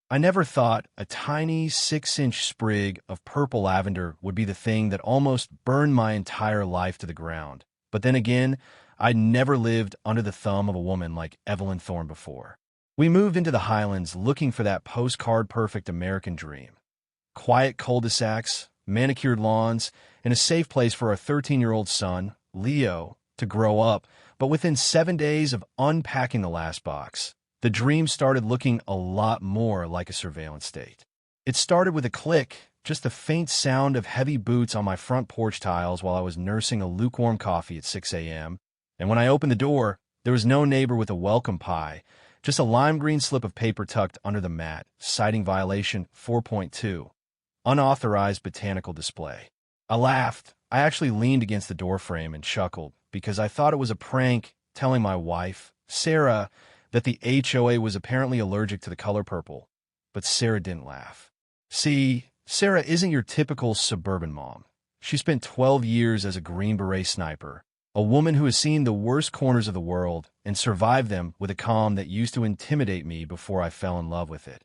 I never thought a tiny 6-inch sprig of purple lavender would be the thing that almost burned my entire life to the ground. But then again, I'd never lived under the thumb of a woman like Evelyn Thorne before. We moved into the Highlands looking for that postcard-perfect American dream. Quiet cul-de-sacs, manicured lawns, and a safe place for our 13-year-old son, Leo, to grow up. But within 7 days of unpacking the last box, the dream started looking a lot more like a surveillance state. It started with a click, just the faint sound of heavy boots on my front porch tiles while I was nursing a lukewarm coffee at 6 a.m. And when I opened the door, there was no neighbor with a welcome pie, just a lime green slip of paper tucked under the mat, citing violation 4.2, unauthorized botanical display. I laughed. I actually leaned against the doorframe and chuckled because I thought it was a prank, telling my wife, Sarah, that the HOA was apparently allergic to the color purple. But Sarah didn't laugh. See, Sarah isn't your typical suburban mom. She spent 12 years as a Green Beret sniper, a woman who has seen the worst corners of the world and survived them with a calm that used to intimidate me before I fell in love with it.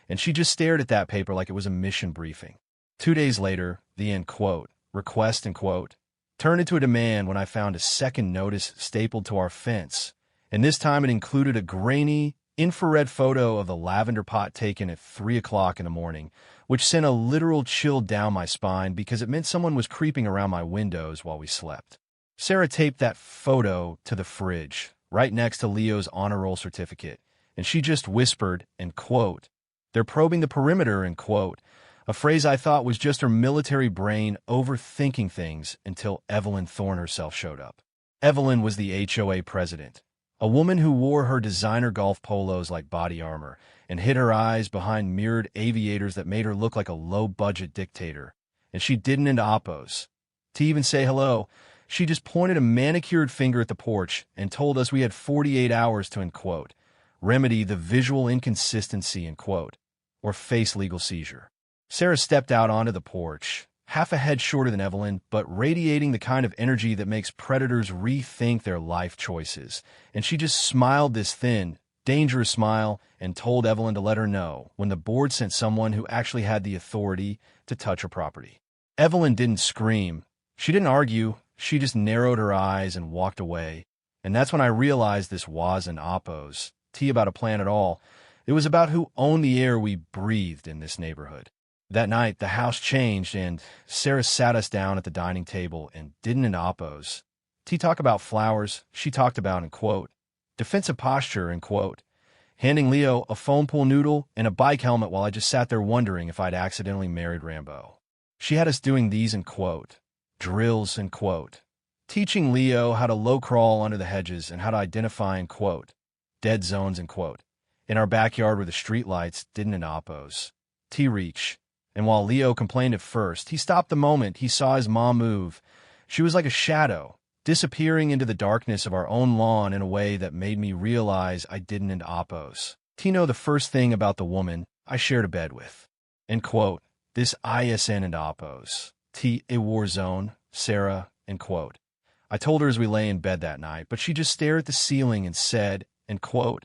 And she just stared at that paper like it was a mission briefing. 2 days later, the end quote, request and quote, turned into a demand when I found a second notice stapled to our fence. And this time it included a grainy, infrared photo of the lavender pot taken at 3 o'clock in the morning, which sent a literal chill down my spine because it meant someone was creeping around my windows while we slept. Sarah taped that photo to the fridge, right next to Leo's honor roll certificate, and she just whispered, and quote, they're probing the perimeter, and quote, a phrase I thought was just her military brain overthinking things until Evelyn Thorne herself showed up. Evelyn was the HOA president. A woman who wore her designer golf polos like body armor and hid her eyes behind mirrored aviators that made her look like a low-budget dictator. And she didn't into oppos. To even say hello, she just pointed a manicured finger at the porch and told us we had 48 hours to, end quote, remedy the visual inconsistency, end quote, or face legal seizure. Sarah stepped out onto the porch, half a head shorter than Evelyn, but radiating the kind of energy that makes predators rethink their life choices. And she just smiled this thin, dangerous smile and told Evelyn to let her know when the board sent someone who actually had the authority to touch her property. Evelyn didn't scream. She didn't argue. She just narrowed her eyes and walked away. And that's when I realized this wasn't oppos, tea about a plan at all. It was about who owned the air we breathed in this neighborhood. That night, the house changed, and Sarah sat us down at the dining table and didn't in oppos. T talk about flowers, she talked about, and quote, defensive posture, and quote, handing Leo a foam pool noodle and a bike helmet while I just sat there wondering if I'd accidentally married Rambo. She had us doing these, and quote, drills, and quote, teaching Leo how to low crawl under the hedges and how to identify, and quote, dead zones, and quote, in our backyard where the streetlights didn't in oppos. T reach. And while Leo complained at first, he stopped the moment he saw his mom move. She was like a shadow, disappearing into the darkness of our own lawn in a way that made me realize I didn't into oppos. T know the first thing about the woman I shared a bed with. End quote, this ISN into oppos. T a war zone, Sarah, end quote. I told her as we lay in bed that night, but she just stared at the ceiling and said, end quote,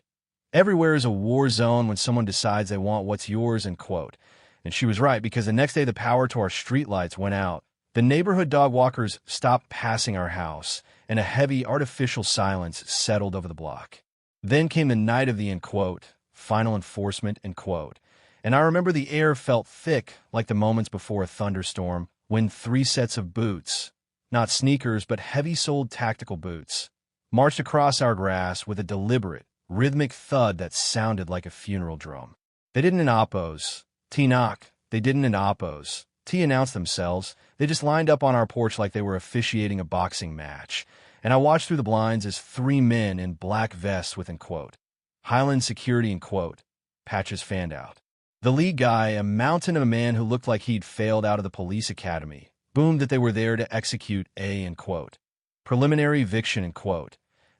everywhere is a war zone when someone decides they want what's yours, end quote. And she was right, because the next day the power to our streetlights went out. The neighborhood dog walkers stopped passing our house, and a heavy artificial silence settled over the block. Then came the night of the, end quote, final enforcement, end quote. And I remember the air felt thick like the moments before a thunderstorm when 3 sets of boots, not sneakers but heavy-soled tactical boots, marched across our grass with a deliberate, rhythmic thud that sounded like a funeral drum. They didn't in oppos. T knock. They didn't in oppos. T announced themselves. They just lined up on our porch like they were officiating a boxing match. And I watched through the blinds as 3 men in black vests with, end quote, Highland security, end quote, patches fanned out. The lead guy, a mountain of a man who looked like he'd failed out of the police academy, boomed that they were there to execute a, end quote, preliminary eviction, end quote,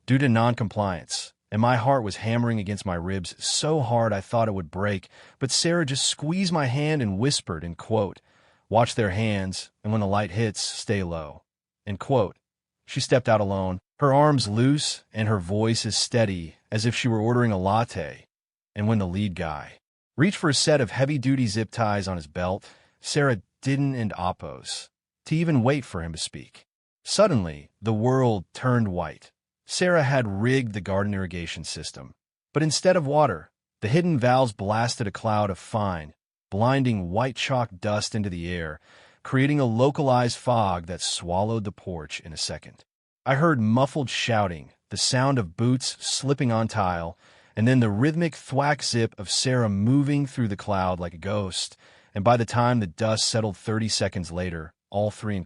due to non-compliance. And my heart was hammering against my ribs so hard I thought it would break, but Sarah just squeezed my hand and whispered, end quote, watch their hands, and when the light hits, stay low, end quote. She stepped out alone, her arms loose and her voice as steady as if she were ordering a latte. And when the lead guy, reached for a set of heavy-duty zip ties on his belt, Sarah didn't end Oppos to even wait for him to speak. Suddenly, the world turned white. Sarah had rigged the garden irrigation system, but instead of water, the hidden valves blasted a cloud of fine, blinding white chalk dust into the air, creating a localized fog that swallowed the porch in a second. I heard muffled shouting, the sound of boots slipping on tile, and then the rhythmic thwack zip of Sarah moving through the cloud like a ghost, and by the time the dust settled 30 seconds later, all three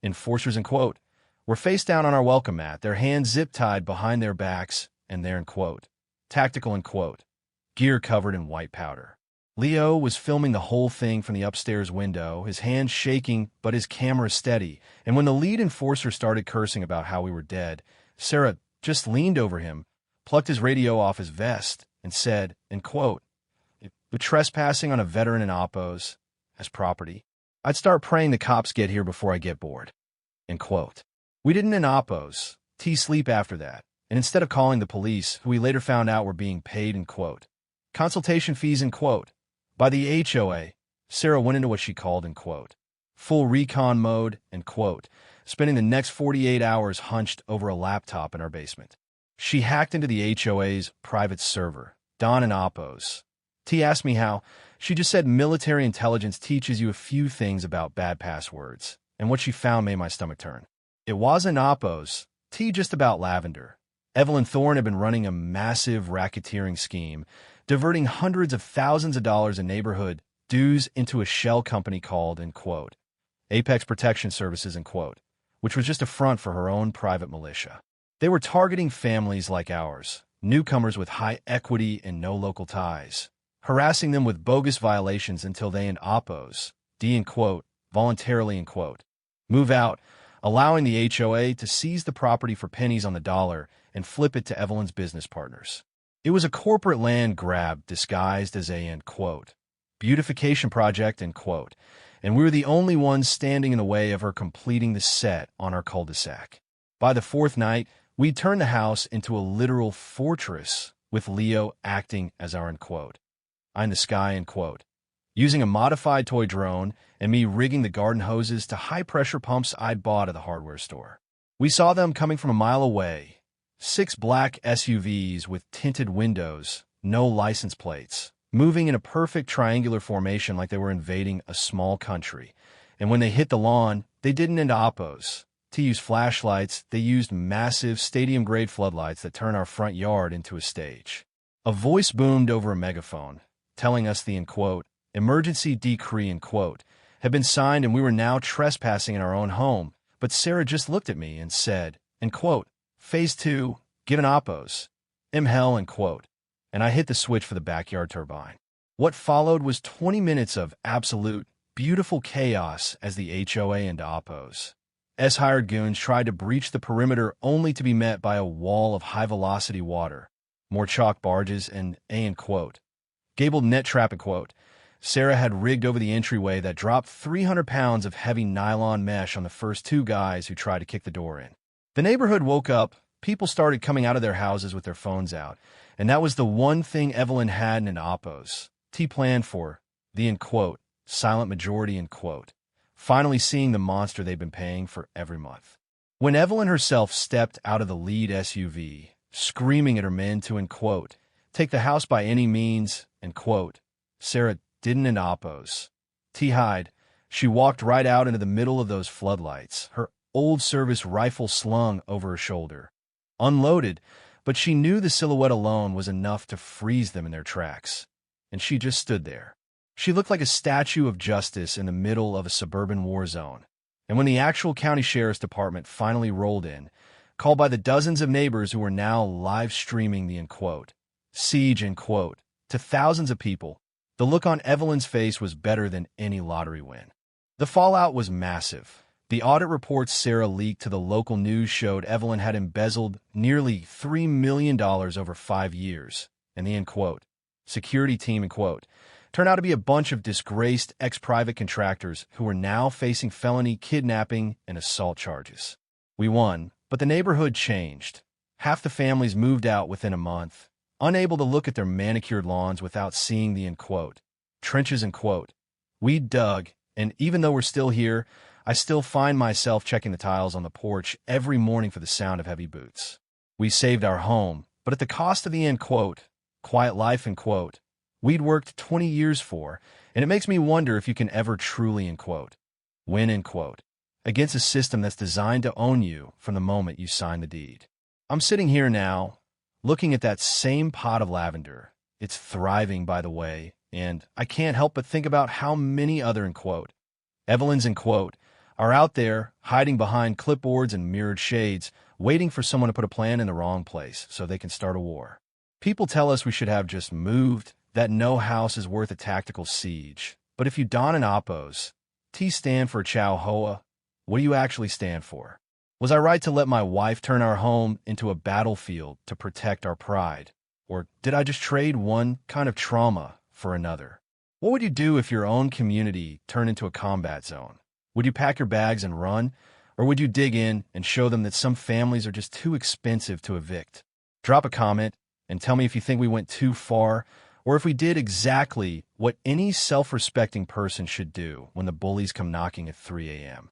enforcers were face down on our welcome mat, their hands zip-tied behind their backs, and their tactical gear covered in white powder. Leo was filming the whole thing from the upstairs window, his hands shaking but his camera steady, and when the lead enforcer started cursing about how we were dead, Sarah just leaned over him, plucked his radio off his vest, and said, "But trespassing on a veteran in Oppos as property, I'd start praying the cops get here before I get bored." We didn't in Oppos sleep after that, and instead of calling the police, who we later found out were being paid consultation fees by the HOA, Sarah went into what she called full recon mode spending the next 48 hours hunched over a laptop in our basement. She hacked into the HOA's private server, Don in Oppos. T asked me how. She just said military intelligence teaches you a few things about bad passwords, and what she found made my stomach turn. It wasn't Oppos, T just about lavender. Evelyn Thorne had been running a massive racketeering scheme, diverting hundreds of thousands of dollars in neighborhood dues into a shell company called, Apex Protection Services, which was just a front for her own private militia. They were targeting families like ours, newcomers with high equity and no local ties, harassing them with bogus violations until they and Oppos, voluntarily, move out, allowing the HOA to seize the property for pennies on the dollar and flip it to Evelyn's business partners. It was a corporate land grab disguised as a, beautification project, and we were the only ones standing in the way of her completing the set on our cul-de-sac. By the fourth night, we'd turned the house into a literal fortress, with Leo acting as our, eye in the sky, using a modified toy drone, and me rigging the garden hoses to high-pressure pumps I'd bought at the hardware store. We saw them coming from a mile away, 6 black SUVs with tinted windows, no license plates, moving in a perfect triangular formation like they were invading a small country. And when they hit the lawn, they didn't end Oppos. To use flashlights, they used massive stadium-grade floodlights that turn our front yard into a stage. A voice boomed over a megaphone, telling us the, emergency decree, had been signed and we were now trespassing in our own home. But Sarah just looked at me and said, Phase 2, given Oppos, hell, and I hit the switch for the backyard turbine. What followed was 20 minutes of absolute, beautiful chaos as the HOA and Oppos hired goons tried to breach the perimeter only to be met by a wall of high-velocity water, more chalk barges, and gabled net trap, Sarah had rigged over the entryway that dropped 300 pounds of heavy nylon mesh on the first 2 guys who tried to kick the door in. The neighborhood woke up, people started coming out of their houses with their phones out, and that was the one thing Evelyn had in Oppos. T planned for the, silent majority, finally seeing the monster they'd been paying for every month. When Evelyn herself stepped out of the lead SUV, screaming at her men to, take the house by any means, Sarah didn't in Oppos. T hide, she walked right out into the middle of those floodlights, her old service rifle slung over her shoulder. Unloaded, but she knew the silhouette alone was enough to freeze them in their tracks. And she just stood there. She looked like a statue of justice in the middle of a suburban war zone. And when the actual county sheriff's department finally rolled in, called by the dozens of neighbors who were now live streaming the, siege, to thousands of people, the look on Evelyn's face was better than any lottery win. The fallout was massive. The audit reports Sarah leaked to the local news showed Evelyn had embezzled nearly $3 million over 5 years, and the, security team, turned out to be a bunch of disgraced ex-private contractors who were now facing felony kidnapping and assault charges. We won, but the neighborhood changed. Half the families moved out within a month. unable to look at their manicured lawns without seeing the end quote. Trenches end quote. We dug, and even though we're still here, I still find myself checking the tiles on the porch every morning for the sound of heavy boots. We saved our home, but at the cost of the end quote, quiet life end quote, we'd worked 20 years for, and it makes me wonder if you can ever truly end quote, win end quote, against a system that's designed to own you from the moment you sign the deed. I'm sitting here now, looking at that same pot of lavender. It's thriving, by the way, and I can't help but think about how many other end quote, Evelyns end quote, are out there hiding behind clipboards and mirrored shades, waiting for someone to put a plan in the wrong place so they can start a war. People tell us we should have just moved, that no house is worth a tactical siege. But if you don an oppos, T stand for HOA, what do you actually stand for? Was I right to let my wife turn our home into a battlefield to protect our pride? Or did I just trade one kind of trauma for another? What would you do if your own community turned into a combat zone? Would you pack your bags and run? Or would you dig in and show them that some families are just too expensive to evict? Drop a comment and tell me if you think we went too far, or if we did exactly what any self-respecting person should do when the bullies come knocking at 3 a.m.